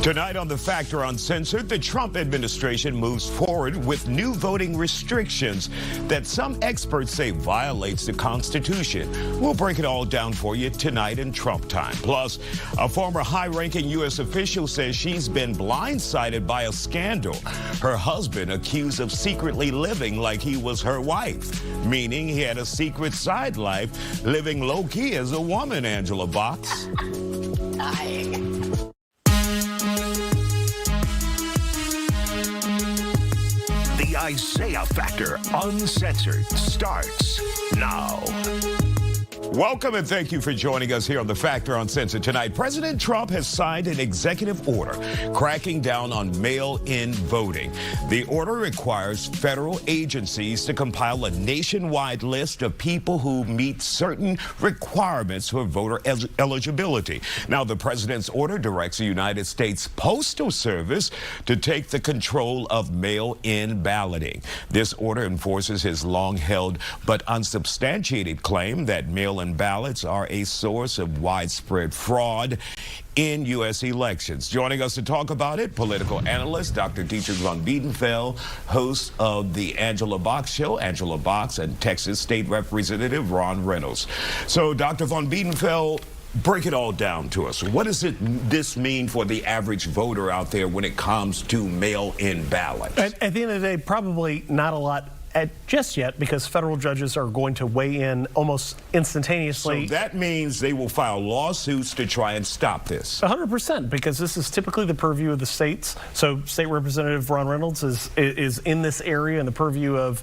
Tonight on The Factor Uncensored, the Trump administration moves forward with new voting restrictions that some experts say violates the Constitution. We'll break it all down for you tonight in Trump time. Plus, a former high-ranking U.S. official says she's been blindsided by a scandal. Her husband accused of secretly living like he was her wife, meaning he had a secret side life, living low-key as a woman, Angela Box. The Isiah Factor Uncensored starts now. Welcome and thank you for joining us here on The Factor Uncensored tonight. President Trump has signed an executive order cracking down on mail-in voting. The order requires federal agencies to compile a nationwide list of people who meet certain requirements for voter eligibility. Now, the president's order directs the United States Postal Service to take the control of mail-in balloting. This order enforces his long-held but unsubstantiated claim that mail-in ballots are a source of widespread fraud in U.S. elections. Joining us to talk about it, political analyst Dr. Dietrich von Biedenfeld, host of the Angela Box Show, Angela Box, and Texas State Representative Ron Reynolds. So, Dr. von Biedenfeld, break it all down to us. What does this mean for the average voter out there when it comes to mail-in ballots? At the end of the day, probably not a lot just yet, because federal judges are going to weigh in almost instantaneously. So that means they will file lawsuits to try and stop this. 100%, because this is typically the purview of the states. So State Representative Ron Reynolds is in this area in the purview of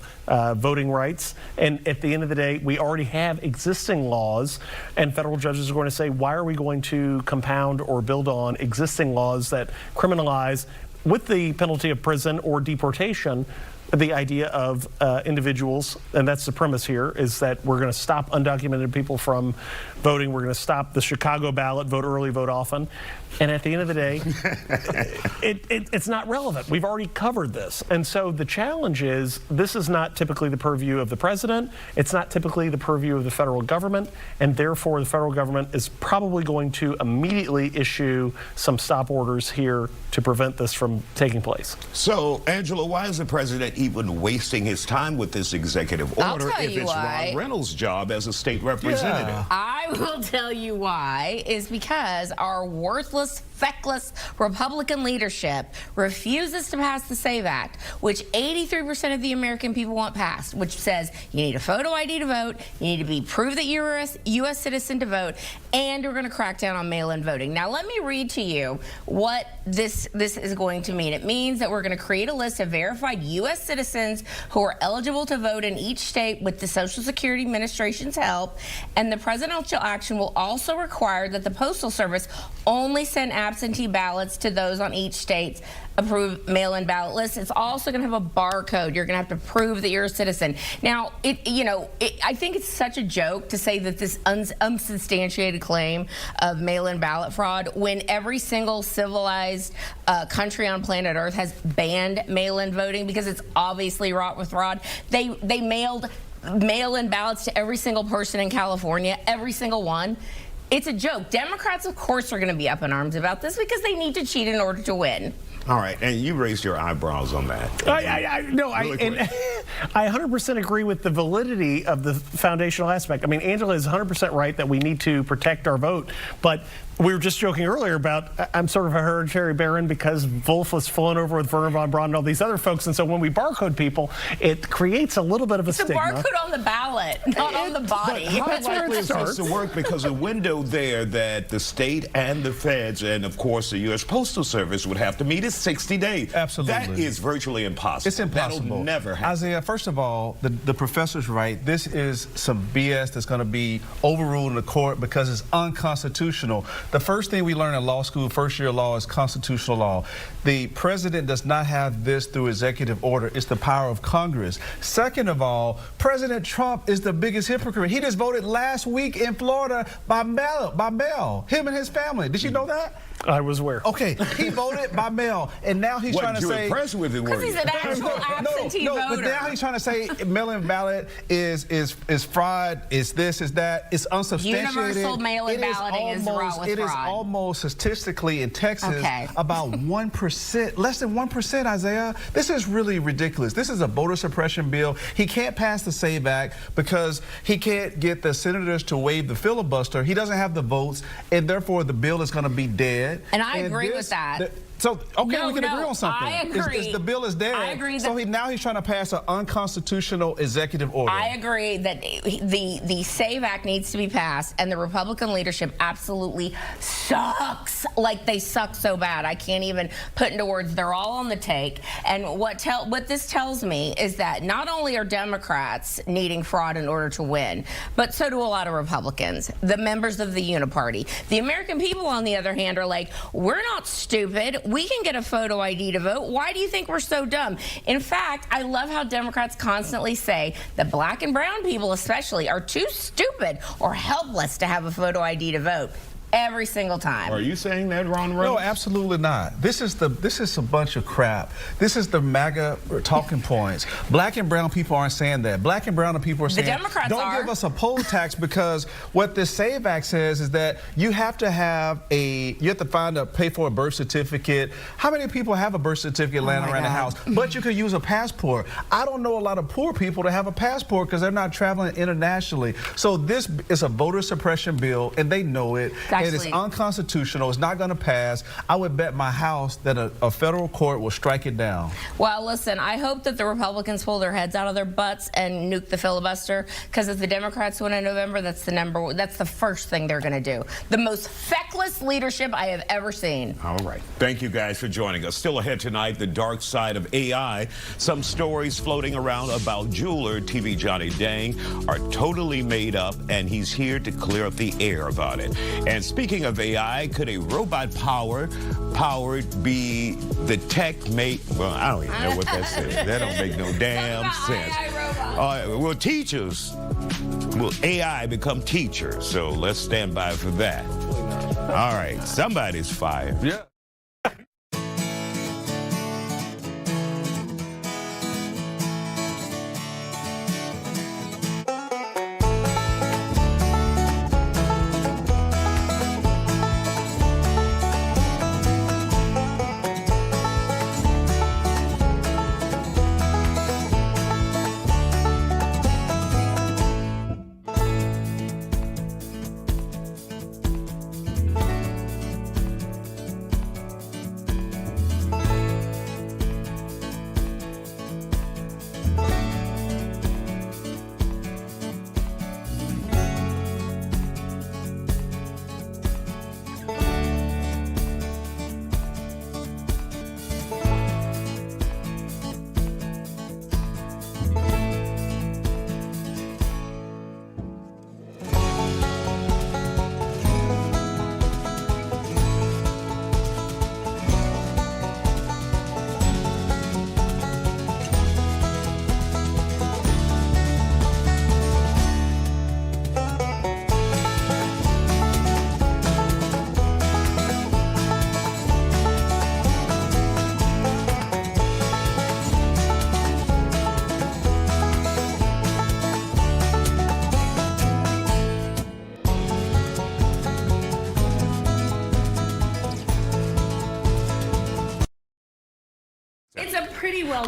voting rights. And at the end of the day, we already have existing laws, and federal judges are going to say, why are we going to compound or build on existing laws that criminalize, with the penalty of prison or deportation, the idea of individuals, and that's the premise here, is that we're going to stop undocumented people from voting. We're going to stop the Chicago ballot, vote early, vote often. And at the end of the day, it's not relevant. We've already covered this. And so the challenge is, this is not typically the purview of the president. It's not typically the purview of the federal government. And therefore, the federal government is probably going to immediately issue some stop orders here to prevent this from taking place. So, Angela, why is the president even wasting his time with this executive order if it's Ron Reynolds' job as a state representative? Yeah. I will tell you why, is because our worthless, feckless Republican leadership refuses to pass the SAVE Act, which 83% of the American people want passed, which says you need a photo ID to vote, you need to prove that you're a U.S. citizen to vote, and we're going to crack down on mail-in voting. Now, let me read to you what this is going to mean. It means that we're going to create a list of verified U.S. citizens who are eligible to vote in each state with the Social Security Administration's help, and the presidential action will also require that the Postal Service only send absentee ballots to those on each state's approved mail-in ballot list. It's also going to have a barcode. You're going to have to prove that you're a citizen. Now, I think it's such a joke to say that this unsubstantiated claim of mail-in ballot fraud, when every single civilized country on planet Earth has banned mail-in voting because it's obviously wrought with fraud. They mailed mail-in ballots to every single person in California, every single one. It's a joke. Democrats, of course, are going to be up in arms about this because they need to cheat in order to win. All right, and you raised your eyebrows on that. I 100% agree with the validity of the foundational aspect. I mean, Angela is 100% right that we need to protect our vote, but we were just joking earlier about I'm sort of a hereditary baron because Wolf was flown over with Werner von Braun and all these other folks, and so when we barcode people, it creates a little bit of a stigma. It's a barcode on the ballot, not on the body. But how likely is this to work? Because a window there that the state and the feds and, of course, the U.S. Postal Service would have to meet is 60 days. Absolutely. That is virtually impossible. It's impossible. That'll never happen. Isaiah, first of all, the professor's right. This is some BS that's going to be overruled in the court because it's unconstitutional. The first thing we learn in law school, first-year law, is constitutional law. The president does not have this through executive order. It's the power of Congress. Second of all, President Trump is the biggest hypocrite. He just voted last week in Florida by mail, him and his family. Did you know that? I was aware. Okay, he voted by mail, and now he's trying to say... What, you impressed with him, because he's an actual absentee voter. But now he's trying to say mail-in ballot is fraud, is this, is that. It's unsubstantiated. Universal mail-in balloting is wrong with It is almost statistically in Texas about 1%, less than 1%, Isaiah. This is really ridiculous. This is a voter suppression bill. He can't pass the SAVE Act because he can't get the senators to waive the filibuster. He doesn't have the votes, and therefore the bill is going to be dead. And I agree with that. So, okay, we can agree on something. I agree. The bill is dead. I agree. So now he's trying to pass an unconstitutional executive order. I agree that the SAVE Act needs to be passed, and the Republican leadership absolutely sucks. Like, they suck so bad. I can't even put into words. They're all on the take. And what this tells me is that not only are Democrats needing fraud in order to win, but so do a lot of Republicans, the members of the Uniparty. The American people, on the other hand, are like, we're not stupid. We can get a photo ID to vote. Why do you think we're so dumb? In fact, I love how Democrats constantly say that black and brown people especially are too stupid or helpless to have a photo ID to vote. Every single time. Are you saying that, Ron Reynolds? No, absolutely not. This is a bunch of crap. This is the MAGA talking points. Black and brown people aren't saying that. Black and brown people are saying, Democrats don't give us a poll tax, because what this SAVE Act says is that you have to pay for a birth certificate. How many people have a birth certificate laying around the house? But you could use a passport. I don't know a lot of poor people that have a passport because they're not traveling internationally. So this is a voter suppression bill, and they know it. It is unconstitutional. It's not going to pass. I would bet my house that a federal court will strike it down. Well, listen, I hope that the Republicans pull their heads out of their butts and nuke the filibuster, because if the Democrats win in November, that's the first thing they're going to do. The most feckless leadership I have ever seen. All right. Thank you guys for joining us. Still ahead tonight, the dark side of AI. Some stories floating around about jeweler TV Johnny Dang are totally made up, and he's here to clear up the air about it. And speaking of AI, could a robot powered be the tech mate? Well, I don't even know what that says. That don't make no damn sense. Will teachers, will AI become teachers? So let's stand by for that. All right, somebody's fired. Yeah.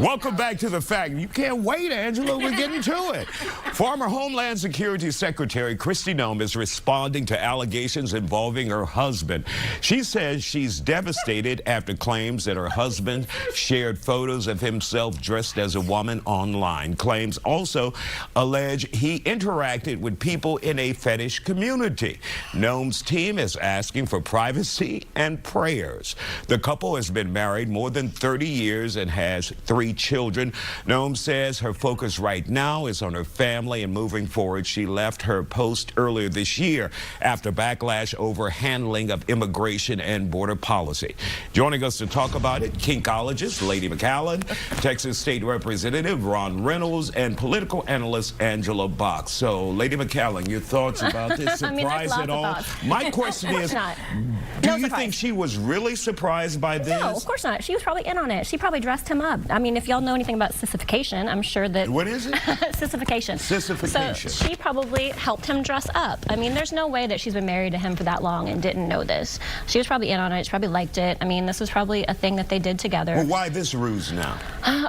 Welcome back to The Fact. You can't wait, Angela. We're getting to it. Former Homeland Security Secretary Kristi Noem is responding to allegations involving her husband. She says she's devastated after claims that her husband shared photos of himself dressed as a woman online. Claims also allege he interacted with people in a fetish community. Noem's team is asking for privacy and prayers. The couple has been married more than 30 years and has 3 children. Noem says her focus right now is on her family and moving forward. She left her post earlier this year after backlash over handling of immigration and border policy. Joining us to talk about it, kinkologist Lady McAllen, Texas State Representative Ron Reynolds, and political analyst Angela Box. So, Lady McAllen, your thoughts about this? Surprise at all? My question is, do you think she was really surprised by this? No, of course not. She was probably in on it. She probably dressed him up. job. I mean, if y'all know anything about sissification, I'm sure that... What is it? Sissification. Sissification. So she probably helped him dress up. I mean, there's no way that she's been married to him for that long and didn't know this. She was probably in on it. She probably liked it. I mean, this was probably a thing that they did together. Well, why this ruse now?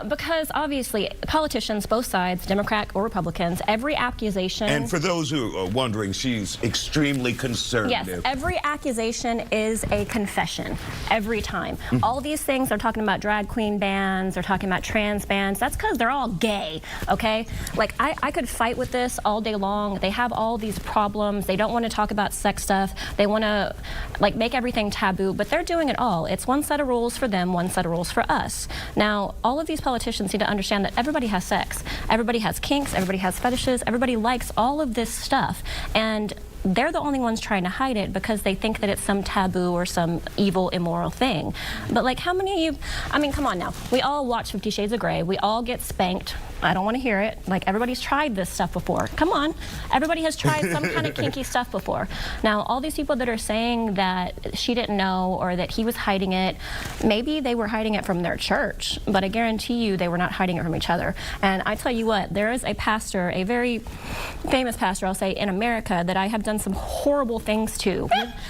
Because obviously, politicians, both sides, Democrat or Republicans, every accusation... And for those who are wondering, she's extremely conservative. Yes, every accusation is a confession, every time. All these things, they're talking about drag queen bans, they're talking about trans bans, that's because they're all gay, okay? Like, I could fight with this all day long. They have all these problems. They don't want to talk about sex stuff. They want to, like, make everything taboo, but they're doing it all. It's one set of rules for them, one set of rules for us. Now, all of these politicians need to understand that everybody has sex. Everybody has kinks, everybody has fetishes, everybody likes all of this stuff. And they're the only ones trying to hide it because they think that it's some taboo or some evil, immoral thing. But like, how many of you, I mean, come on now. We all watch 50 Shades of Grey. We all get spanked. I don't want to hear it. Like, everybody's tried this stuff before. Come on. Everybody has tried some kind of kinky stuff before. Now, all these people that are saying that she didn't know or that he was hiding it, maybe they were hiding it from their church, but I guarantee you they were not hiding it from each other. And I tell you what, there is a pastor, a very famous pastor, I'll say, in America that I have done some horrible things to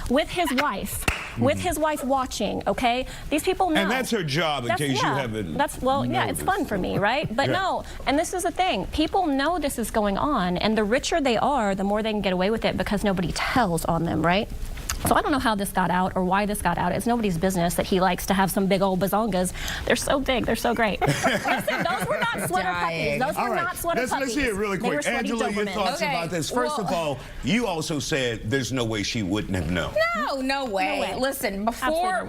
with his wife. With his wife watching, okay? These people know. And that's her job, in case you haven't yeah, it's fun for me, right? But no, and this is the thing. People know this is going on, and the richer they are, the more they can get away with it because nobody tells on them, right? So I don't know how this got out or why this got out. It's nobody's business that he likes to have some big old bazongas. They're so big. They're so great. Listen, those were not sweater puppies. Those were not sweater puppies. Let's hear it really quick. Angela, your thoughts about this. First of all, you also said there's no way she wouldn't have known. No way. Listen, before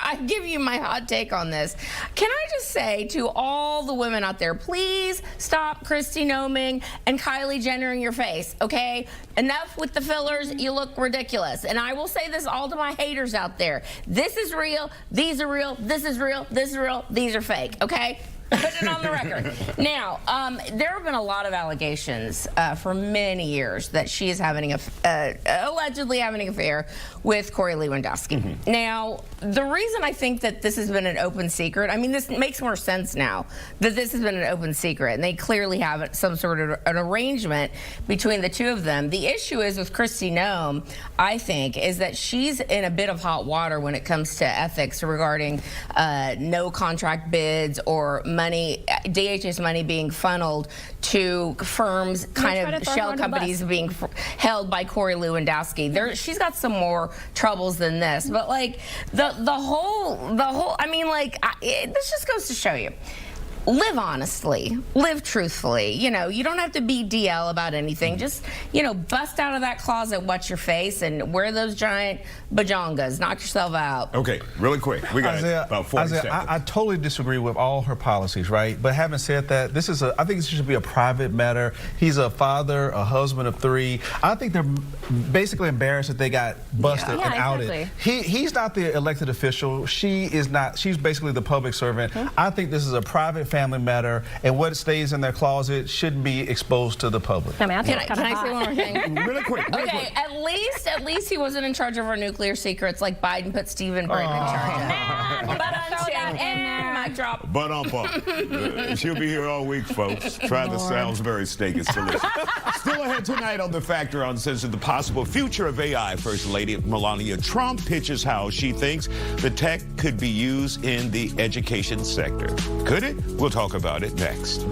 I give you my hot take on this, can I just say to all the women out there, please stop Kristi Noming and Kylie Jenner in your face, okay? Enough with the fillers. You look ridiculous. And I will say this all to my haters out there. This is real. These are real. This is real. This is real. These are fake, okay? Put it on the record. Now, there have been a lot of allegations for many years that she is having allegedly having an affair with Corey Lewandowski. Now, the reason I think that this has been an open secret, I mean, this makes more sense now that this has been an open secret, and they clearly have some sort of an arrangement between the two of them. The issue is with Kristi Noem, I think, is that she's in a bit of hot water when it comes to ethics regarding no contract bids or money, DHS money being funneled to firms, kind of shell companies being held by Corey Lewandowski. She's got some more troubles than this, but like the whole, I mean, like, this just goes to show you. Live honestly, live truthfully. You know, you don't have to be DL about anything. Just, you know, bust out of that closet, watch your face, and wear those giant bajongas. Knock yourself out. Okay, really quick. We got Isiah, about 40 seconds. I totally disagree with all her policies, right? But having said that, I think this should be a private matter. He's a father, a husband of 3. I think they're basically embarrassed that they got busted and outed. Exactly. He's not the elected official. She is not. She's basically the public servant. I think this is a private family matter, and what stays in their closet shouldn't be exposed to the public. I mean, can I say one more thing? Really quick. Okay, at least he wasn't in charge of our nuclear secrets like Biden put Stephen Biden in charge of. Mic drop. But she'll be here all week, folks. Try the Salisbury steak. It's delicious. Still ahead tonight on The Factor Uncensored, the possible future of AI. First Lady Melania Trump pitches how she thinks the tech could be used in the education sector. Could it? We'll talk about it next.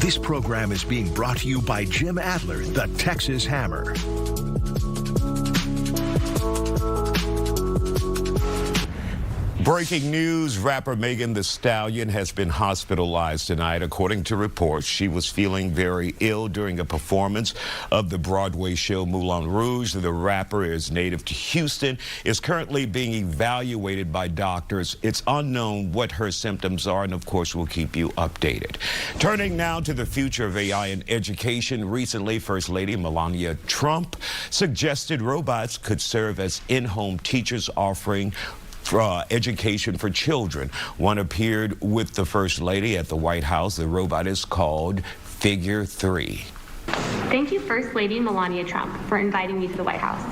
This program is being brought to you by Jim Adler, the Texas Hammer. Breaking news, rapper Megan Thee Stallion has been hospitalized tonight. According to reports, she was feeling very ill during a performance of the Broadway show Moulin Rouge. The rapper is native to Houston, is currently being evaluated by doctors. It's unknown what her symptoms are, and of course, we'll keep you updated. Turning now to the future of AI in education. Recently, First Lady Melania Trump suggested robots could serve as in-home teachers offering education for children. One appeared with the First Lady at the White House. The robot is called Figure 3. Thank you, First Lady Melania Trump, for inviting me to the White House.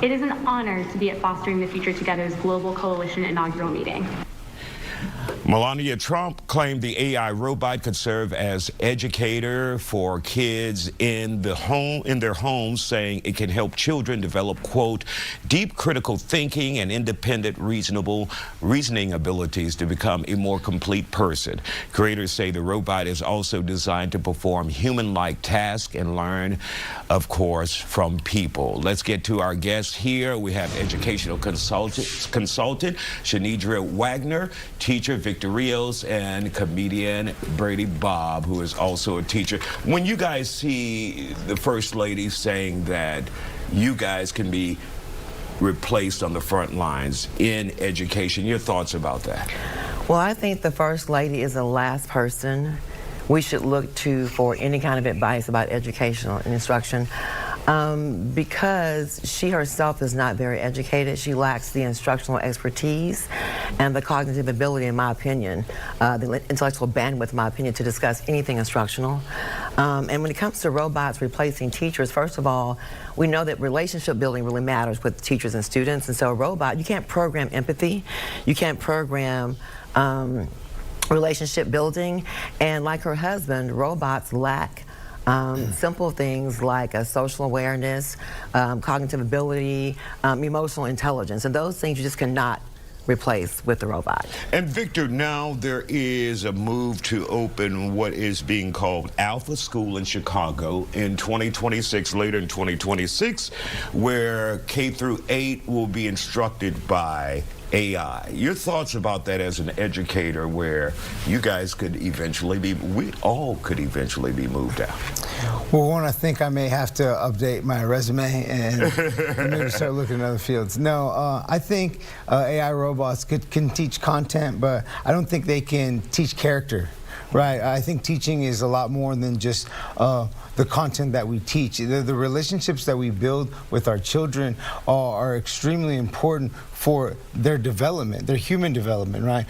It is an honor to be at Fostering the Future Together's Global Coalition inaugural meeting. Melania Trump claimed the AI robot could serve as educator for kids in their homes, saying it can help children develop, quote, deep critical thinking and independent reasoning abilities to become a more complete person. Creators say the robot is also designed to perform human-like tasks and learn, of course, from people. Let's get to our guests here. We have educational consultant Shanidra Wagner, teacher Victor Rios, and comedian Brady Bob, who is also a teacher. When you guys see the First Lady saying that you guys can be replaced on the front lines in education, your thoughts about that? Well, I think the First Lady is the last person we should look to for any kind of advice about educational instruction. Because she herself is not very educated. She lacks the instructional expertise and the cognitive ability, in my opinion, the intellectual bandwidth, in my opinion, to discuss anything instructional. And when it comes to robots replacing teachers, first of all, we know that relationship building really matters with teachers and students. And so a robot, you can't program empathy. You can't program relationship building. And like her husband, robots lack simple things like social awareness, cognitive ability, emotional intelligence, and those things you just cannot replace with the robot. And Victor, now there is a move to open what is being called Alpha School in Chicago in 2026, later in 2026, where K through 8 will be instructed by AI. Your thoughts about that as an educator, where you guys could eventually be, we all could eventually be moved out? Well, one, I think I may have to update my resume and maybe start looking at other fields. No, I think AI robots can teach content, but I don't think they can teach character. Right, I think teaching is a lot more than just the content that we teach. The relationships that we build with our children are extremely important for their development, their human development, right?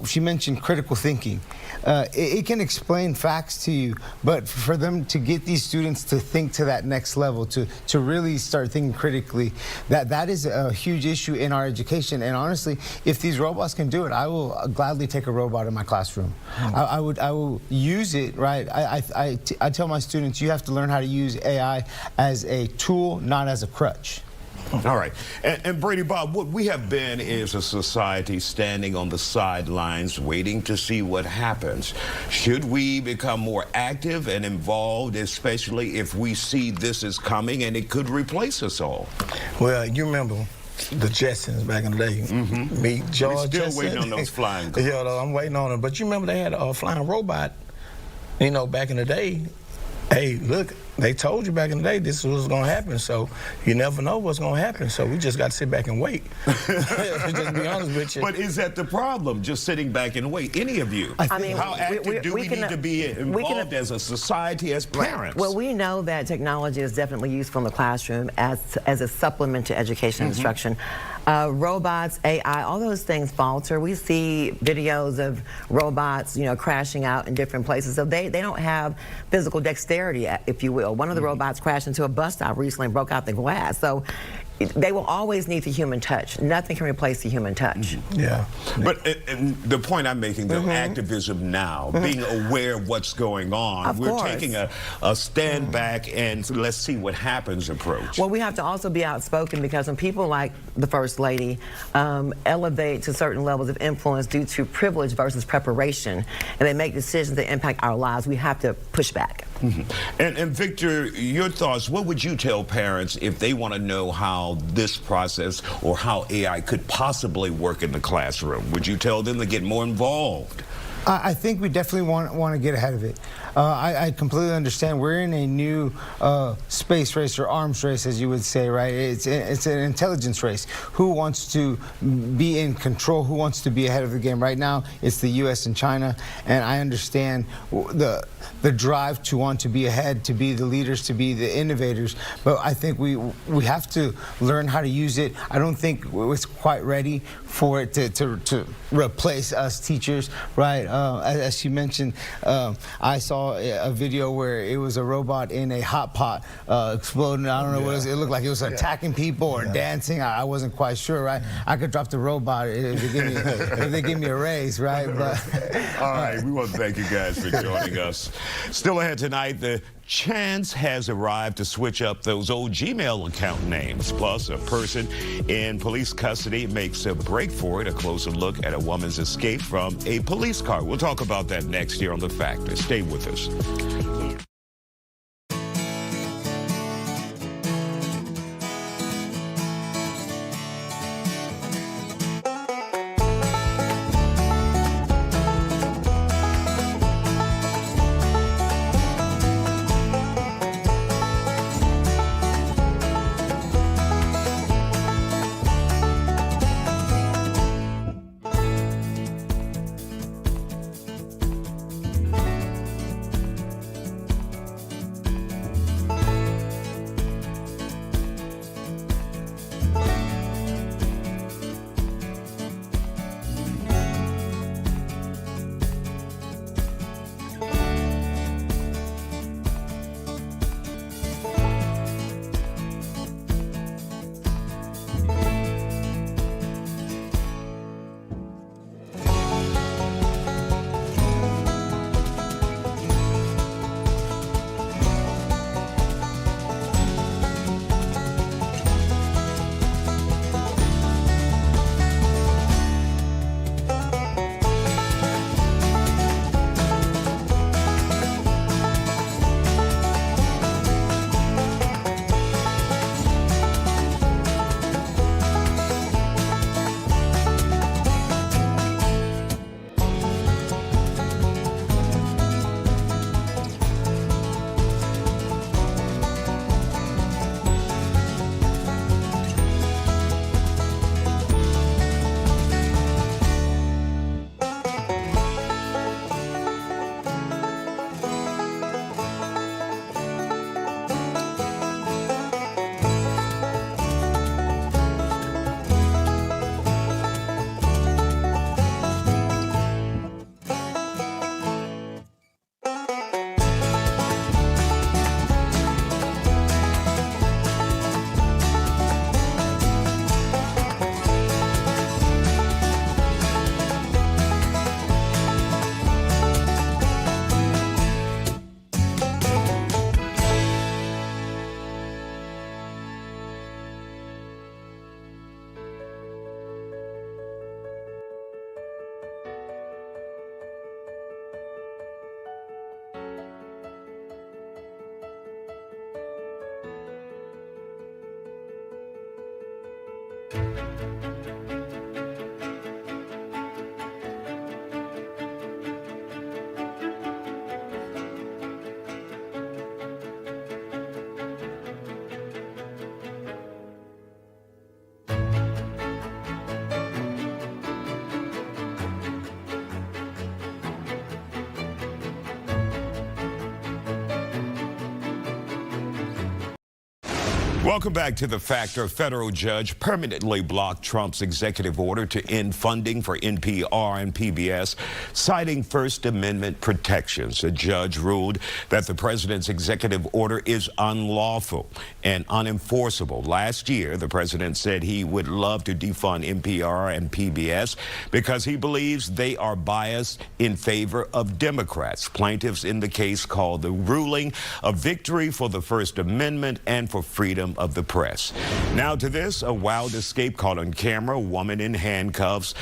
She mentioned critical thinking. It can explain facts to you, but for them to get these students to think to that next level, to really start thinking critically, that is a huge issue in our education. And honestly, if these robots can do it, I will gladly take a robot in my classroom. I will use it, right? I tell my students, you have to learn how to use AI as a tool, not as a crutch. All right. And Brady Bob, what we have been is a society standing on the sidelines waiting to see what happens. Should we become more active and involved, especially if we see this is coming and it could replace us all? Well, you remember the Jetsons back in the day. Mm-hmm. Me, George We're still Jetson. waiting on those flying cars. Yeah, I'm waiting on them. But you remember they had a flying robot, you know, back in the day. Hey, look, they told you back in the day this was going to happen, so you never know what's going to happen, so we just got to sit back and wait. Just be honest with you. But is that the problem, just sitting back and wait? Any of you? I mean, how active do we need to be involved as a society, as parents? Well, we know that technology is definitely useful in the classroom as a supplement to education and instruction. Robots, AI, all those things falter. We see videos of robots, you know, crashing out in different places. So they don't have physical dexterity, if you will. One of the robots crashed into a bus stop recently and broke out the glass. So they will always need the human touch. Nothing can replace the human touch. Yeah. But the point I'm making, the activism now, being aware of what's going on, Of we're course. taking a stand back and let's see what happens approach. Well, we have to also be outspoken, because when people like the First Lady elevate to certain levels of influence due to privilege versus preparation, and they make decisions that impact our lives, we have to push back. And Victor, your thoughts, what would you tell parents if they want to know how this process or how AI could possibly work in the classroom? Would you tell them to get more involved? I think we definitely want to get ahead of it. I completely understand. We're in a new space race, or arms race, as you would say, right? It's an intelligence race. Who wants to be in control? Who wants to be ahead of the game? Right now, it's the U.S. and China, and I understand the drive to want to be ahead, to be the leaders, to be the innovators. But I think we have to learn how to use it. I don't think it's quite ready for it to replace us teachers, right? As she mentioned, I saw a video where it was a robot in a hot pot exploding. I don't know what it was. It looked like it was attacking people or dancing. I wasn't quite sure, right? I could drop the robot if they give me a raise, right? But all right, we want to thank you guys for joining us. Still ahead tonight, the chance has arrived to switch up those old Gmail account names. Plus, a person in police custody makes a break for it. A closer look at a woman's escape from a police car. We'll talk about that next here on The Factor. Stay with us. Welcome back to The Factor. A federal judge permanently blocked Trump's executive order to end funding for NPR and PBS, citing First Amendment protections. The judge ruled that the president's executive order is unlawful and unenforceable. Last year, the president said he would love to defund NPR and PBS because he believes they are biased in favor of Democrats. Plaintiffs in the case called the ruling a victory for the First Amendment and for freedom of the press. Now to this, a wild escape caught on camera. A woman in handcuffs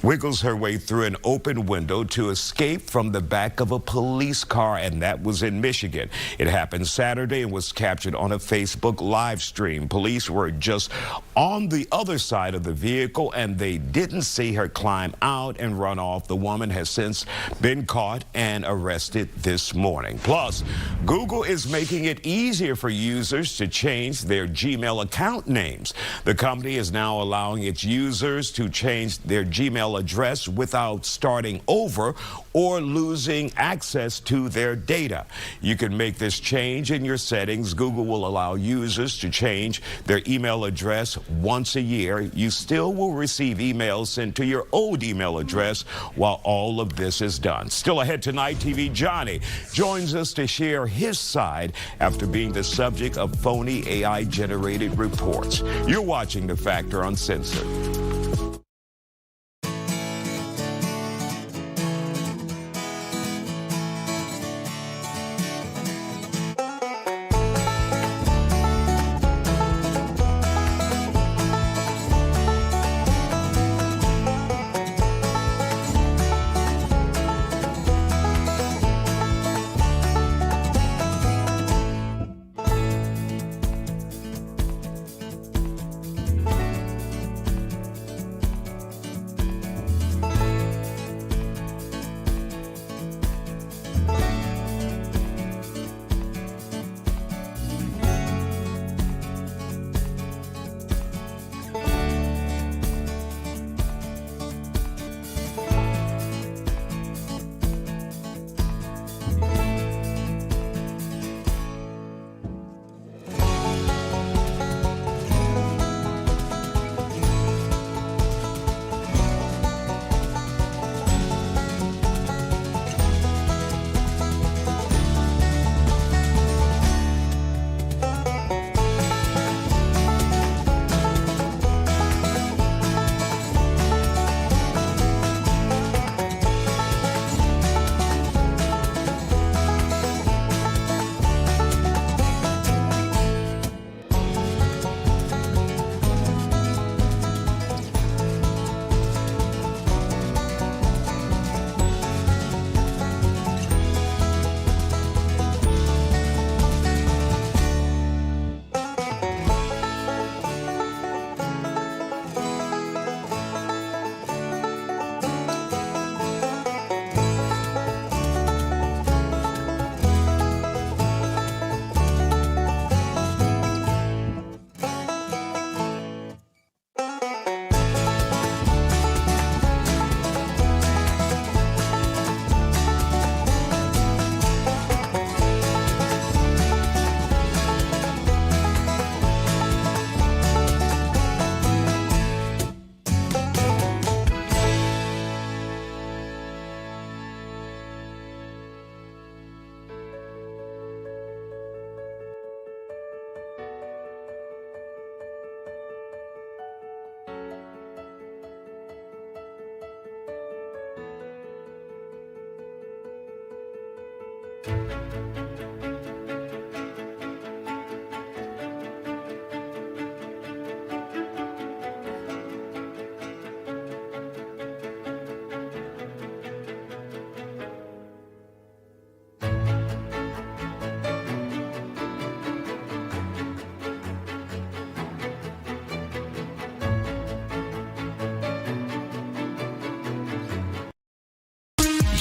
wiggles her way through an open window to escape from the back of a police car, and that was in Michigan. It happened Saturday and was captured on a Facebook live stream. Police were just on the other side of the vehicle, and they didn't see her climb out and run off. The woman has since been caught and arrested this morning. Plus, Google is making it easier for users to change their Gmail account names. The company is now allowing its users to change their Gmail address without starting over or losing access to their data. You can make this change in your settings. Google will allow users to change their email address once a year. You still will receive emails sent to your old email address while all of this is done. Still ahead tonight, TV Johnny joins us to share his side after being the subject of phony AI-generated reports. You're watching The Factor Uncensored.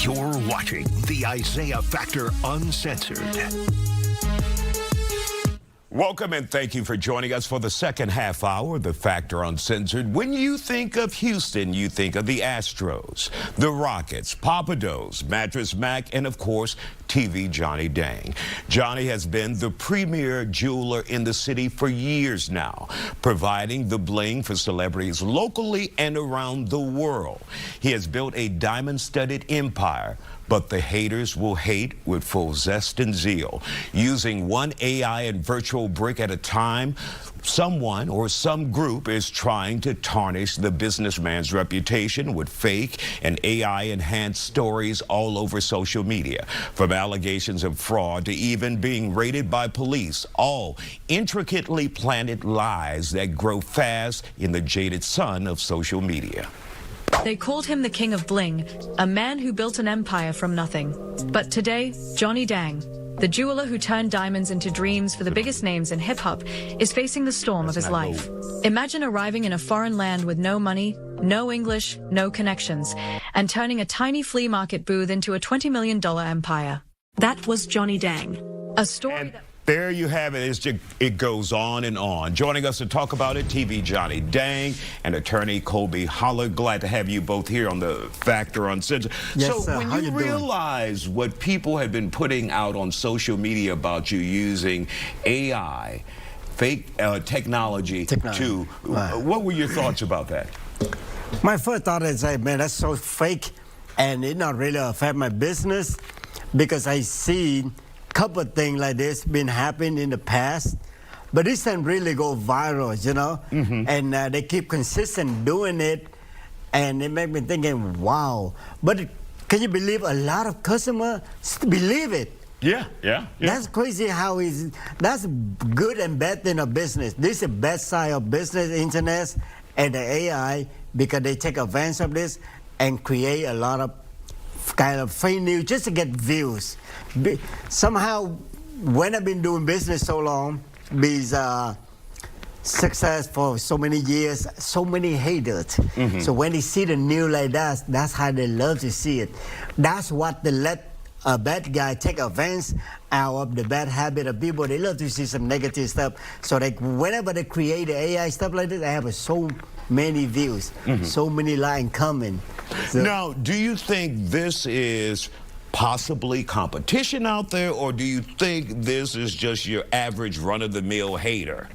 You're watching the Isiah Factor Uncensored. Welcome and thank you for joining us for the second half hour of The Factor Uncensored. When you think of Houston, you think of the Astros, the Rockets, Papados, Mattress Mac, and of course, TV Johnny Dang. Johnny has been the premier jeweler in the city for years now, providing the bling for celebrities locally and around the world. He has built a diamond-studded empire, but the haters will hate with full zest and zeal. Using one AI and virtual brick at a time, someone or some group is trying to tarnish the businessman's reputation with fake and AI-enhanced stories all over social media. From allegations of fraud to even being raided by police, all intricately planted lies that grow fast in the jaded sun of social media. They called him the King of Bling, a man who built an empire from nothing. But today, Johnny Dang, the jeweler who turned diamonds into dreams for the biggest names in hip-hop, is facing the storm of his life. Imagine arriving in a foreign land with no money, no English, no connections, and turning a tiny flea market booth into a $20 million empire. That was Johnny Dang, a story that... There you have it. It goes on and on. Joining us to talk about it, TV Johnny Dang and attorney Colby Holler. Glad to have you both here on The Factor Uncensored. Yes, so when you realize what people have been putting out on social media about you using AI, fake technology to, what were your thoughts about that? My first thought is, man, that's so fake, and it not really affect my business, because I see couple of things like this been happening in the past, but this can really go viral, you know. And they keep consistent doing it, and it make me thinking, wow. But can you believe a lot of customers believe it? Yeah. That's crazy how that's good and bad thing of business. This is the best side of business, internet and the AI, because they take advantage of this and create a lot of kind of fake news just to get views. Somehow, when I've been doing business so long, because success for so many years, so many haters. So when they see the news like that, that's how they love to see it. That's what they let a bad guy take advantage out of the bad habit of people. They love to see some negative stuff. So whenever they create the AI stuff like this, they have so many views, so many likes coming. So, now, do you think this is possibly competition out there, or do you think this is just your average run-of-the-mill hater?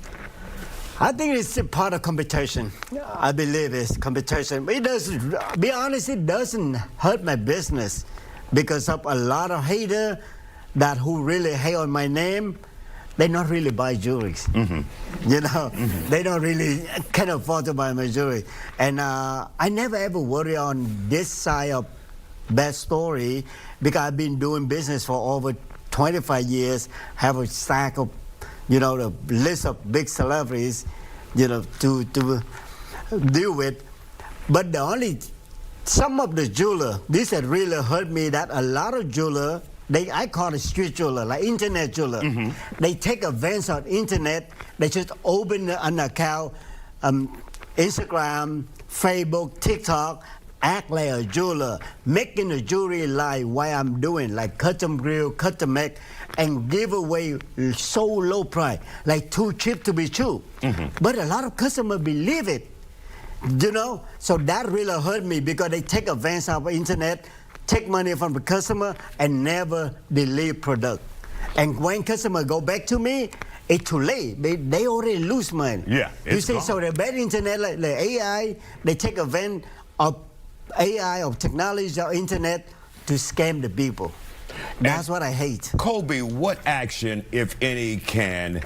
I think it's a part of competition. I believe it's competition. It doesn't, be honest, it doesn't hurt my business, because of a lot of haters that who really hate on my name. They not really buy jewelry, you know. They don't really can afford to buy my jewelry, and I never ever worry on this side of bad story, because I've been doing business for over 25 years. Have a stack of, you know, the list of big celebrities, you know, to deal with. But the only some of the jeweler, this had really hurt me. That a lot of jeweler. I call it street jeweler, like internet jeweler. They take advantage of internet. They just open an account, Instagram, Facebook, TikTok, act like a jeweler, making the jewelry like what I'm doing, like custom grill, custom make, and give away so low price, like too cheap to be true. But a lot of customers believe it, you know? So that really hurt me, because they take advantage of the internet, take money from the customer, and never deliver product. And when customer go back to me, it's too late. They already lose money. Yeah, you see, so the bad internet, like the AI, they take advantage of AI, of technology, of internet, to scam the people. That's what I hate. Colby, what action, if any, can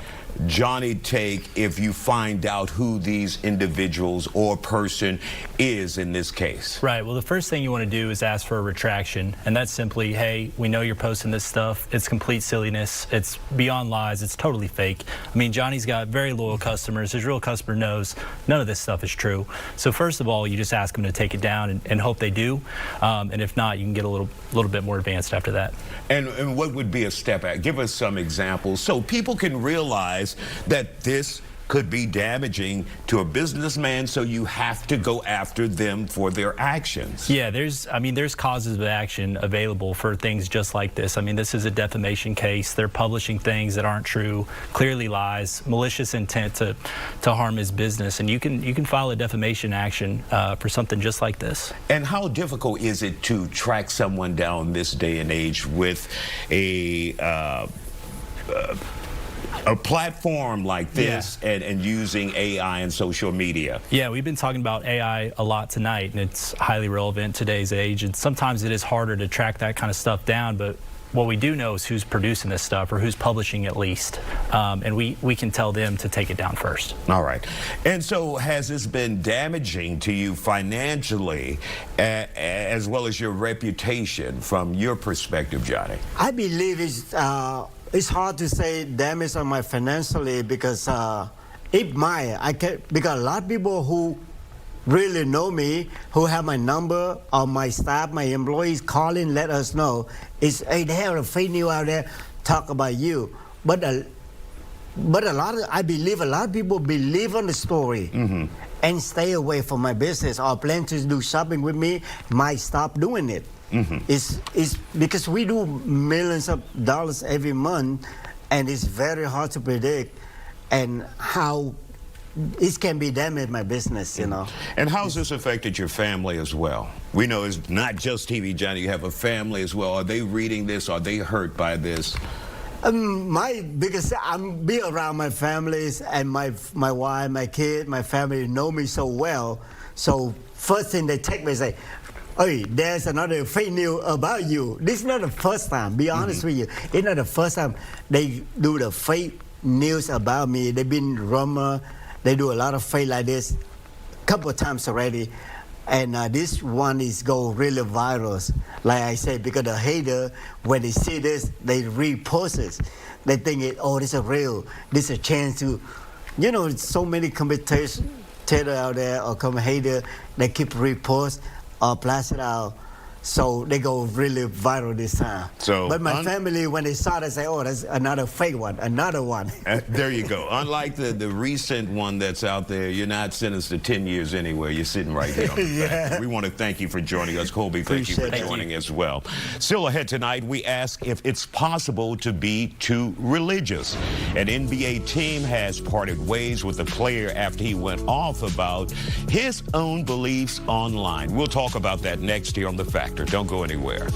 Johnny take if you find out who these individuals or person is in this case? Right. Well, the first thing you want to do is ask for a retraction, and that's simply, hey, we know you're posting this stuff. It's complete silliness. It's beyond lies. It's totally fake. I mean, Johnny's got very loyal customers. His real customer knows none of this stuff is true. So first of all, you just ask them to take it down and hope they do. And if not, you can get a little bit more advanced after that. And what would be a step back? Give us some examples so people can realize that this could be damaging to a businessman, so you have to go after them for their actions. Yeah, there's causes of action available for things just like this. I mean, this is a defamation case. They're publishing things that aren't true, clearly lies, malicious intent to harm his business, and you can file a defamation action for something just like this. And how difficult is it to track someone down this day and age with a platform like this, and using AI and social media? Yeah, we've been talking about AI a lot tonight, and it's highly relevant in today's age, and sometimes it is harder to track that kind of stuff down, but what we do know is who's producing this stuff, or who's publishing at least, and we can tell them to take it down first. All right. And so has this been damaging to you financially, as well as your reputation from your perspective, Johnny? I believe it's hard to say damage on my financially, because because a lot of people who really know me, who have my number, or my staff, my employees calling, let us know, hey, they have a fake news out there, talk about you. But I believe a lot of people believe on the story, and stay away from my business, or plan to do shopping with me, might stop doing it. It's because we do millions of dollars every month, and it's very hard to predict and how it can be damaged my business, you know. And how's this affected your family as well? We know it's not just TV, Johnny. You have a family as well. Are they reading this? Are they hurt by this? Because I'm be around my families, and my wife, my kid, my family know me so well. So first thing they take me and say, hey, there's another fake news about you. This is not the first time, be honest with you. It's not the first time they do the fake news about me. They've been rumor. They do a lot of fake like this a couple of times already. And this one is go really viral. Like I said, because the hater, when they see this, they repost it. They think, oh, this is real. This is a chance to, you know, so many commentators out there, or hater, they keep repost or blast it out. So they go really viral this time. But my family, when they saw it, they say, oh, that's another fake one, another one. There you go. Unlike the recent one that's out there, you're not sentenced to 10 years anywhere. You're sitting right here on the fact. We want to thank you for joining us. Colby, thank you for joining as well. Still ahead tonight, we ask if it's possible to be too religious. An NBA team has parted ways with the player after he went off about his own beliefs online. We'll talk about that next here on The Factor. Don't go anywhere.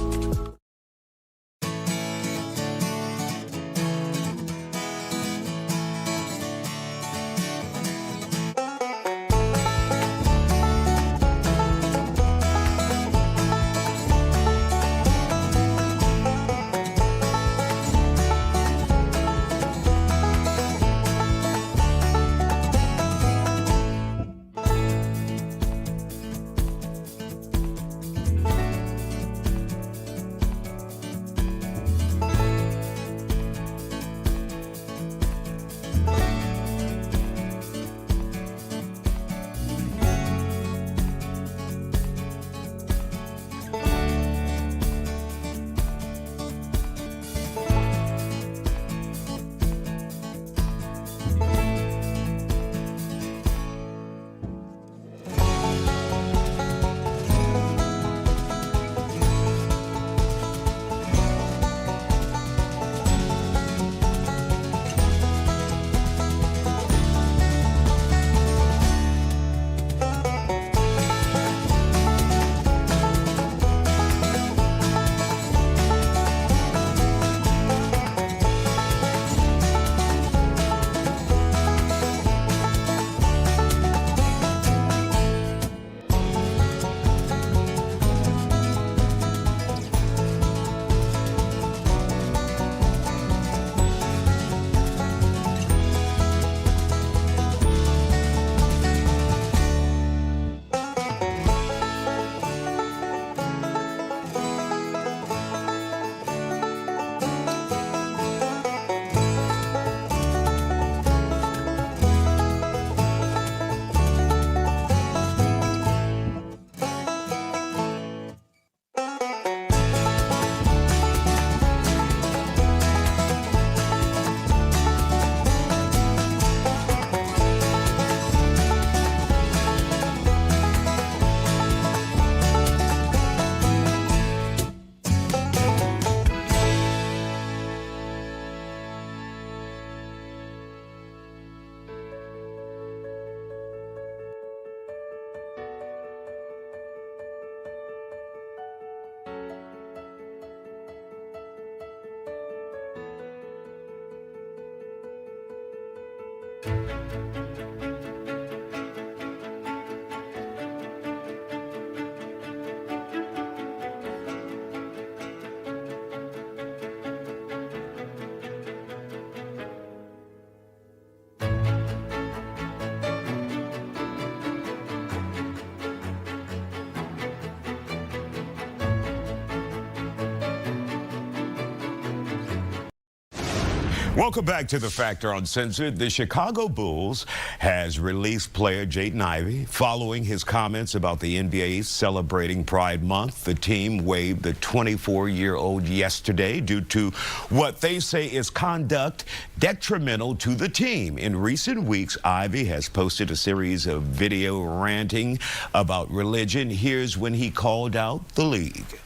Welcome back to The Factor Uncensored. The Chicago Bulls has released player Jaden Ivey following his comments about the NBA celebrating Pride Month. The team waived the 24-year-old yesterday due to what they say is conduct detrimental to the team. In recent weeks, Ivey has posted a series of video ranting about religion. Here's when he called out the league.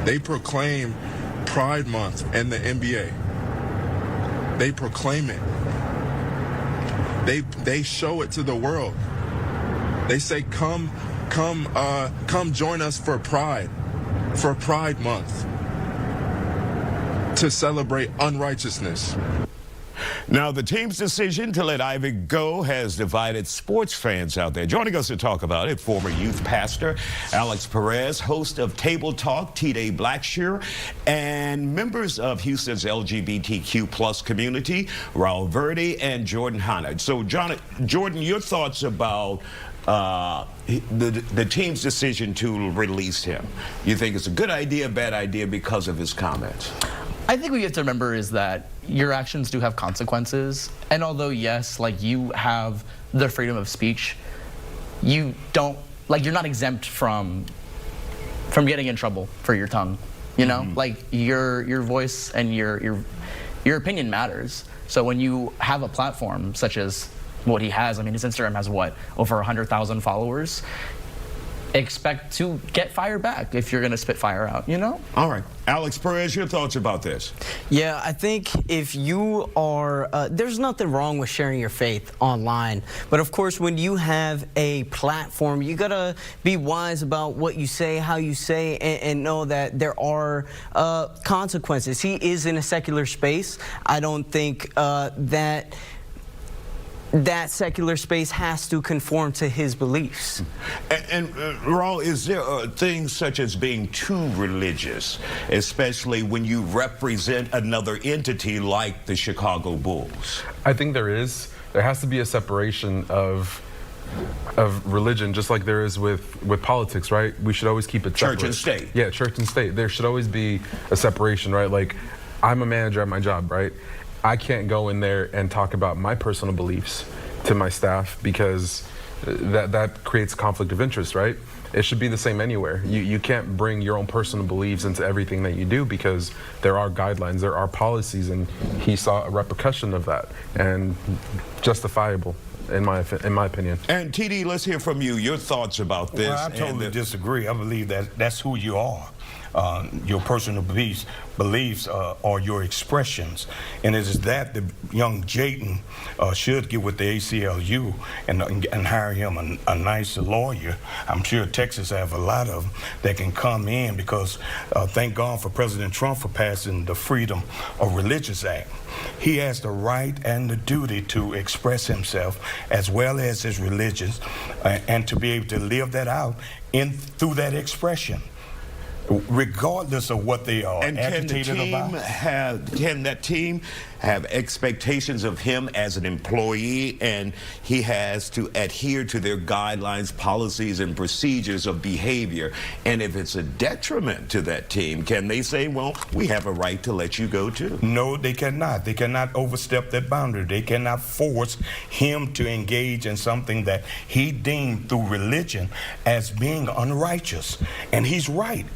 They proclaim Pride Month in the NBA. They proclaim it. They show it to the world. They say, come join us for Pride Month, to celebrate unrighteousness. Now, the team's decision to let Ivey go has divided sports fans out there. Joining us to talk about it, former youth pastor Alex Perez, host of Table Talk, T-Day Blackshear, and members of Houston's LGBTQ plus community, Raul Verde and Jordan Hanna. So, Jordan, your thoughts about the team's decision to release him? You think it's a good idea, bad idea because of his comments? I think what you have to remember is that your actions do have consequences. And although, yes, like, you have the freedom of speech, you don't, like, you're not exempt from getting in trouble for your tongue, you know? Like, your voice and your opinion matters. So when you have a platform such as what he has, I mean, his Instagram has what, over 100,000 followers? Expect to get fire back if you're going to spit fire out, you know? All right. Alex Perez, your thoughts about this? Yeah, I think if you are, there's nothing wrong with sharing your faith online. But of course, when you have a platform, you got to be wise about what you say, how you say, and know that there are consequences. He is in a secular space. I don't think that secular space has to conform to his beliefs. And Raul, is there things such as being too religious, especially when you represent another entity like the Chicago Bulls? I think there is. There has to be a separation of religion, just like there is with politics, right? We should always keep it separate. Church and state. Yeah, church and state. There should always be a separation, right? Like, I'm a manager at my job, right? I can't go in there and talk about my personal beliefs to my staff because that creates conflict of interest, right? It should be the same anywhere. You can't bring your own personal beliefs into everything that you do because there are guidelines, there are policies, and he saw a repercussion of that, and justifiable in my opinion. And TD, let's hear from you. Your thoughts about this? Well, I totally disagree. I believe that that's who you are. Your personal beliefs are your expressions, and it is that the young Jaden should get with the ACLU and hire him a nice lawyer. I'm sure Texas have a lot of them that can come in because thank God for President Trump for passing the Freedom of Religious Act. He has the right and the duty to express himself as well as his religions and to be able to live that out through that expression, regardless of what they are agitated about. Can that team have expectations of him as an employee, and he has to adhere to their guidelines, policies, and procedures of behavior? And if it's a detriment to that team, can they say, well, we have a right to let you go too? No, they cannot. They cannot overstep that boundary. They cannot force him to engage in something that he deemed through religion as being unrighteous. And he's right.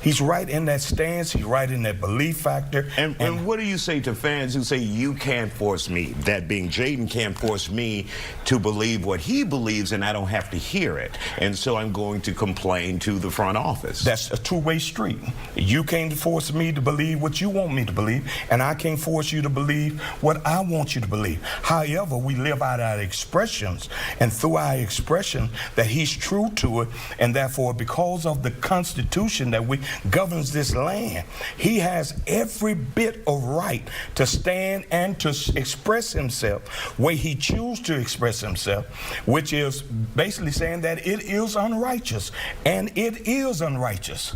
He's right in that stance. He's right in that belief factor. And what do you say to fans who say, you can't force me, that being Jaden can't force me to believe what he believes, and I don't have to hear it, and so I'm going to complain to the front office? That's a two-way street. You can't force me to believe what you want me to believe, and I can't force you to believe what I want you to believe. However, we live out our expressions, and through our expression that he's true to it, and therefore because of the Constitution that governs this land, he has every bit of right to stand stand and to express himself where he chooses to express himself, which is basically saying that it is unrighteous, and it is unrighteous.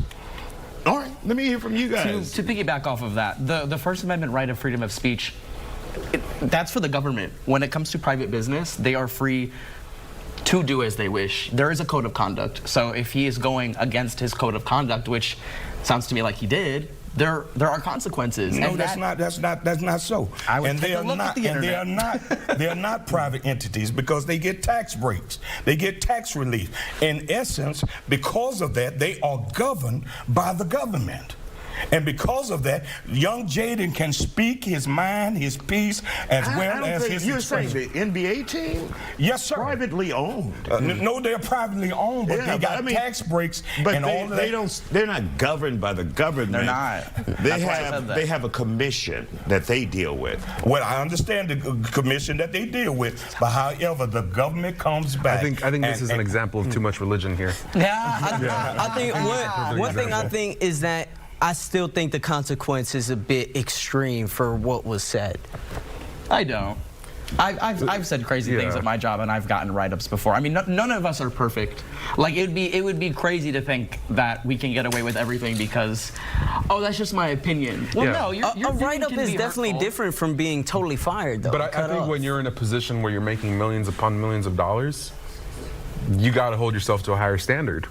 All right, let me hear from you guys. To piggyback off of that, the First Amendment right of freedom of speech, that's for the government. When it comes to private business, they are free to do as they wish. There is a code of conduct. So if he is going against his code of conduct, which sounds to me like he did, there are consequences. No, and that's not so. I would and take a look at the internet. they are not private entities because they get tax breaks. They get tax relief. In essence, because of that, they are governed by the government. And because of that, young Jaden can speak his mind, his piece, as well as his You're expression. saying the NBA team? Yes, sir. Privately owned. No, they're privately owned, but they got tax breaks but and all of that. They're not governed by the government. They're not. They have a commission that they deal with. Well, I understand the commission that they deal with, but however, the government comes back. I think this is an example of too much religion here. Yeah, I think one thing I think is that I still think the consequence is a bit extreme for what was said. I don't. I've said crazy things at my job, and I've gotten write-ups before. I mean, none of us are perfect. Like it would be crazy to think that we can get away with everything because, oh, that's just my opinion. Well, no, your a write-up is definitely different from being totally fired, though. But I think when you're in a position where you're making millions upon millions of dollars, you got to hold yourself to a higher standard.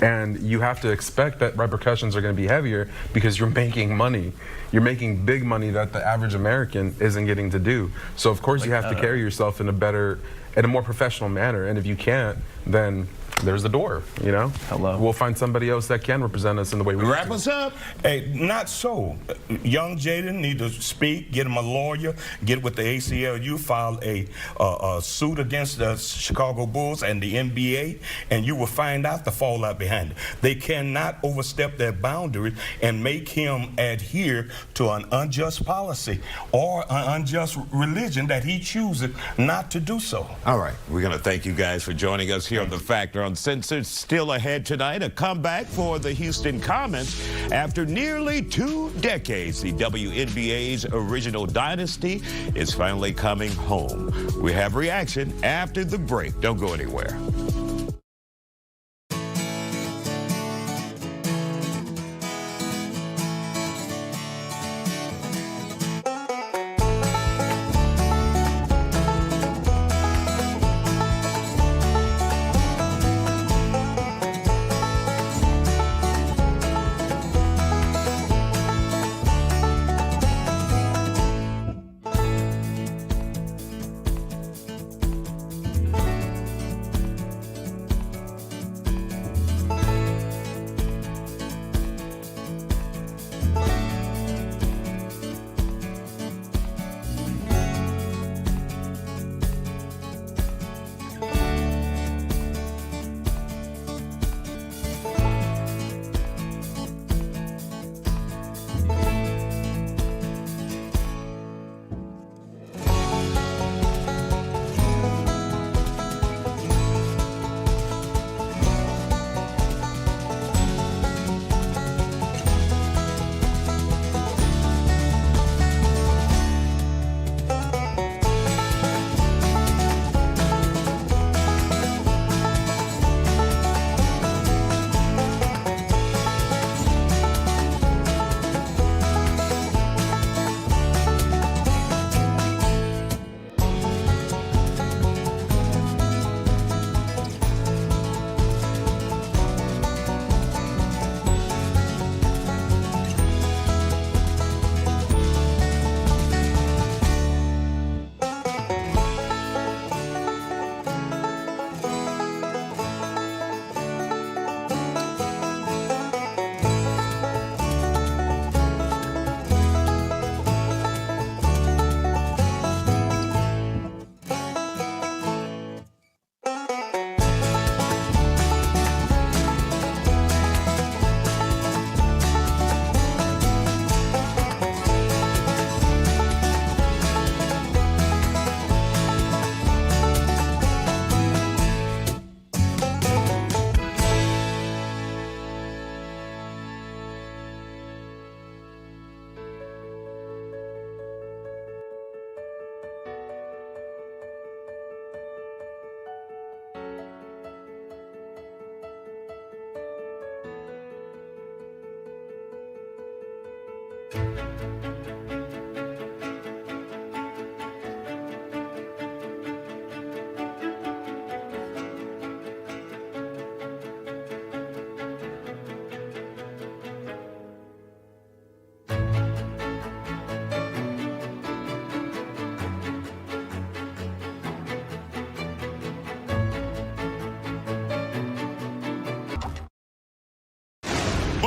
And you have to expect that repercussions are going to be heavier because you're making money. You're making big money that the average American isn't getting to do. So of course you have to carry yourself in a more professional manner. And if you can't, then there's the door, you know? Hello. We'll find somebody else that can represent us in the way we Wrap us up. Hey, not so. Young Jaden need to speak, get him a lawyer, get with the ACLU, file a suit against the Chicago Bulls and the NBA, and you will find out the fallout behind it. They cannot overstep their boundaries and make him adhere to an unjust policy or an unjust religion that he chooses not to do so. All right, we're going to thank you guys for joining us here on The Factor Uncensored. Still ahead tonight, a comeback for the Houston Comets. After nearly 2 decades, the WNBA's original dynasty is finally coming home. We have reaction after the break. Don't go anywhere.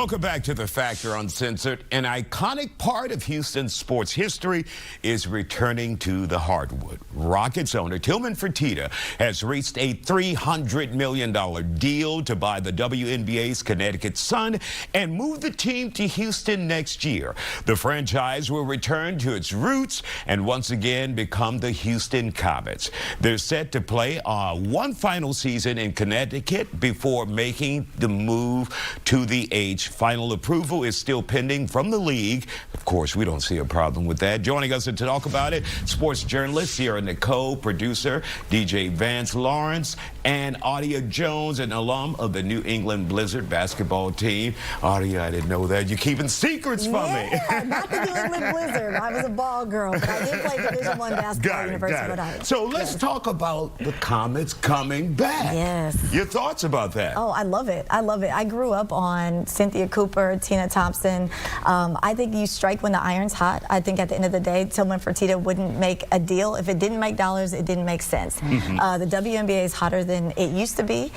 Welcome back to The Factor Uncensored. An iconic part of Houston sports history is returning to the hardwood. Rockets owner Tillman Fertitta has reached a $300 million deal to buy the WNBA's Connecticut Sun and move the team to Houston next year. The franchise will return to its roots and once again become the Houston Comets. They're set to play one final season in Connecticut before making the move to the H. Final approval is still pending from the league. Of course, we don't see a problem with that. Joining us to talk about it, sports journalist Sierra Nicole, producer DJ Vance Lawrence, and Audia Jones, an alum of the New England Blizzard basketball team. Audia, I didn't know that. You're keeping secrets from me. Yeah, not the New England Blizzard. I was a ball girl, but I did play Division I basketball at University of Rhode Island. So let's talk about the Comets coming back. Yes. Your thoughts about that? Oh, I love it. I love it. I grew up on Cynthia Cooper, Tina Thompson. I think you strike when the iron's hot. I think at the end of the day, Tillman Fertitta wouldn't make a deal. If it didn't make dollars, it didn't make sense. The WNBA is hotter than it used to be.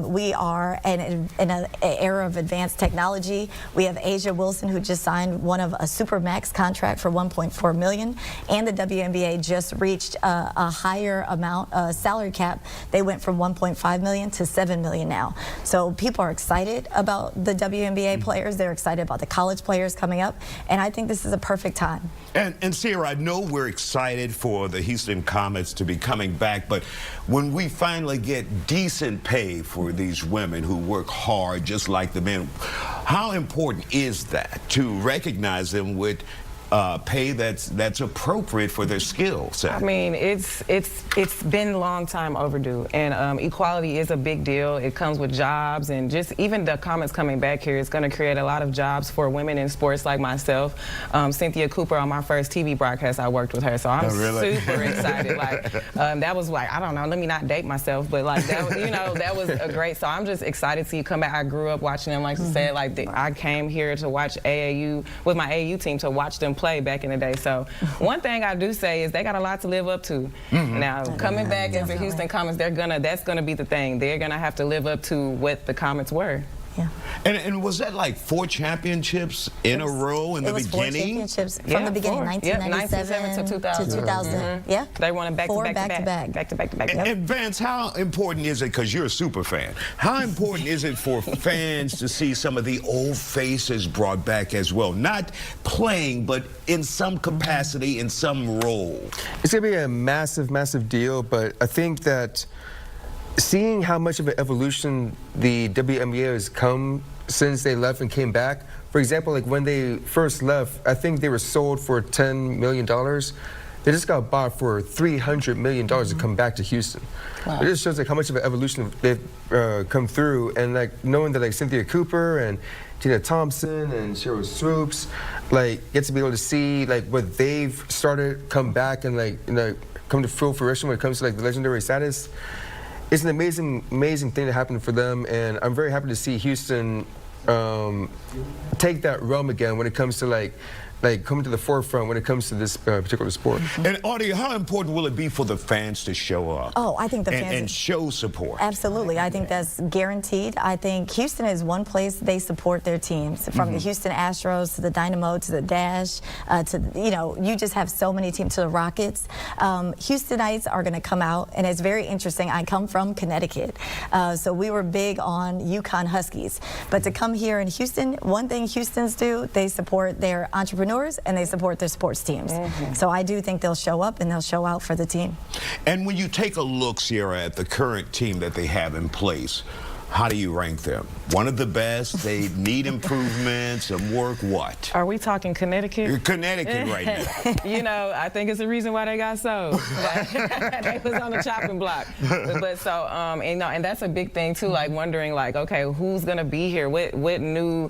We are in an era of advanced technology. We have Asia Wilson, who just signed one of a Supermax contract for $1.4 million, and the WNBA just reached a higher amount salary cap. They went from $1.5 million to $7 million now. So people are excited about the WNBA players. They're excited about the college players coming up, and I think this is a perfect time. And Sierra, I know we're excited for the Houston Comets to be coming back, but when we finally get decent pay for these women who work hard just like the men, how important is that to recognize them with pay that's appropriate for their skill set? I mean, it's been a long time overdue, and equality is a big deal. It comes with jobs, and just even the Comets coming back here is going to create a lot of jobs for women in sports like myself. Cynthia Cooper, on my first TV broadcast, I worked with her, so I'm super excited. Like that was like, I don't know, let me not date myself, but like that was, you know, that was a great. So I'm just excited to see you come back. I grew up watching them, like I said, like I came here to watch AAU with my AAU team to watch them play back in the day. So one thing I do say is they got a lot to live up to. Now coming back as the Houston Comets, that's gonna be the thing. They're gonna have to live up to what the Comets were. Yeah. And was that like 4 championships in a row in the beginning? 4 championships from the beginning, 1997 to 2000. Yeah. They won it back to back. And Vance, how important is it, because you're a super fan, how important is it for fans to see some of the old faces brought back as well? Not playing, but in some capacity, in some role. It's going to be a massive, massive deal, but I think that seeing how much of an evolution the WNBA has come since they left and came back. For example, like when they first left, I think they were sold for $10 million. They just got bought for $300 million to come back to Houston. Wow. It just shows like how much of an evolution they've come through, and like knowing that like Cynthia Cooper and Tina Thompson and Cheryl Swoops, like get to be able to see like what they've started come back and like come to full fruition when it comes to like the legendary status. It's an amazing, amazing thing to happen for them, and I'm very happy to see Houston take that realm again when it comes to like coming to the forefront when it comes to this particular sport. And Audia, how important will it be for the fans to show up? Oh, I think the fans and show support. Absolutely, I think that's guaranteed. I think Houston is one place they support their teams, from the Houston Astros to the Dynamo to the Dash to, you know, you just have so many teams, to the Rockets. Houstonites are going to come out, and it's very interesting. I come from Connecticut, so we were big on UConn Huskies, but to come here in Houston, one thing Houstons do, they support their entrepreneurs and they support their sports teams. So I do think they'll show up and they'll show out for the team. And when you take a look, Sierra, at the current team that they have in place, how do you rank them? One of the best? They need improvement, some work, what? Are we talking Connecticut? You're Connecticut right now. You know, I think it's the reason why they got sold. They was on the chopping block. But so, and that's a big thing too, like wondering like, okay, who's gonna be here? What new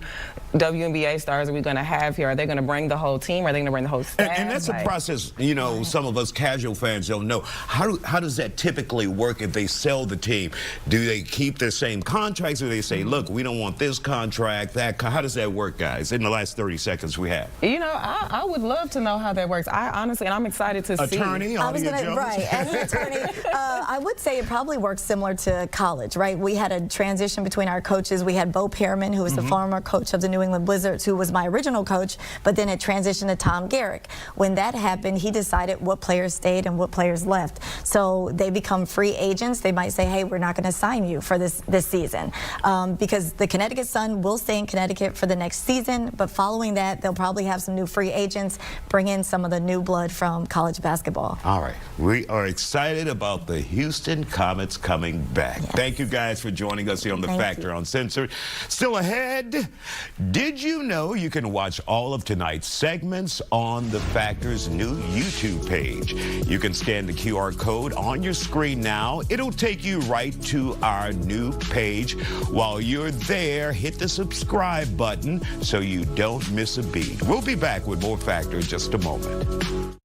WNBA stars are we gonna have here? Are they gonna bring the whole team? Are they gonna bring the whole staff? And that's a process, you know, some of us casual fans don't know. How does that typically work if they sell the team? Do they keep their same contracts, or they say, look, we don't want this contract, that. How does that work, guys? In the last 30 seconds we have. You know, I would love to know how that works. I honestly, and I'm excited to see. Attorney, I was gonna, right, as an attorney, I would say it probably works similar to college, right? We had a transition between our coaches. We had Bo Pearman, who was the former coach of the New England Blizzards, who was my original coach, but then it transitioned to Tom Garrick. When that happened, he decided what players stayed and what players left. So they become free agents. They might say, hey, we're not going to sign you for this season, because the Connecticut Sun will stay in Connecticut for the next season, but following that, they'll probably have some new free agents, bring in some of the new blood from college basketball. All right. We are excited about the Houston Comets coming back. Yes. Thank you guys for joining us here on The Factor Uncensored. Still ahead, did you know you can watch all of tonight's segments on The Factor's new YouTube page? You can scan the QR code on your screen now. It'll take you right to our new page. While you're there, hit the subscribe button so you don't miss a beat. We'll be back with more Factor in just a moment.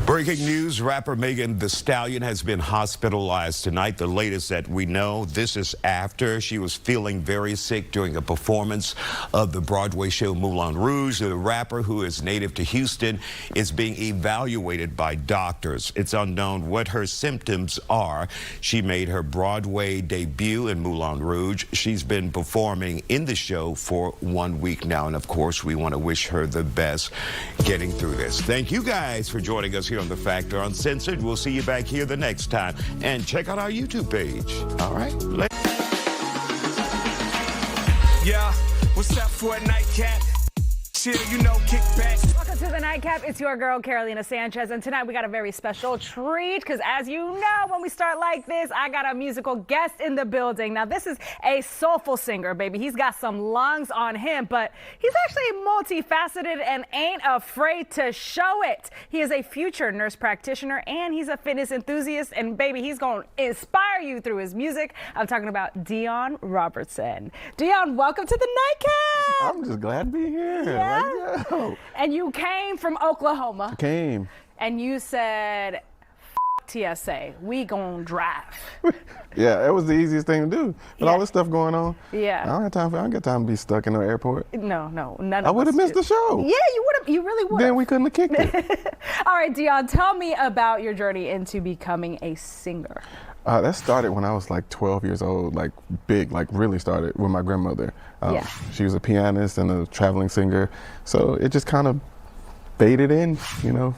Breaking news, rapper Megan Thee Stallion has been hospitalized tonight. The latest that we know, this is after she was feeling very sick during a performance of the Broadway show Moulin Rouge. The rapper, who is native to Houston, is being evaluated by doctors. It's unknown what her symptoms are. She made her Broadway debut in Moulin Rouge. She's been performing in the show for 1 week now, and of course, we want to wish her the best getting through this. Thank you guys for joining us here on The Factor Uncensored. We'll see you back here the next time. And check out our YouTube page. All right? Yeah, what's up for a nightcap? chill, you know, kick back. Welcome to the Nightcap. It's your girl, Carolina Sanchez, and tonight we got a very special treat because, as you know, when we start like this, I got a musical guest in the building. Now, this is a soulful singer, baby. He's got some lungs on him, but he's actually multifaceted and ain't afraid to show it. He is a future nurse practitioner, and he's a fitness enthusiast, and baby, he's going to inspire you through his music. I'm talking about Dion Robertson. Dion, welcome to the Nightcap. I'm just glad to be here. Yeah. Let's go. And you came from Oklahoma. I came. And you said, TSA, we gon' drive. Yeah, it was the easiest thing to do. With all this stuff going on. Yeah. I don't got time to be stuck in no airport. No, none of us. I would have missed the show. Yeah, you really would. Then we couldn't have kicked it. All right, Dion, tell me about your journey into becoming a singer. That started when I was like 12 years old, like big, like really started with my grandmother. Yeah. She was a pianist and a traveling singer. So it just kind of faded in, you know.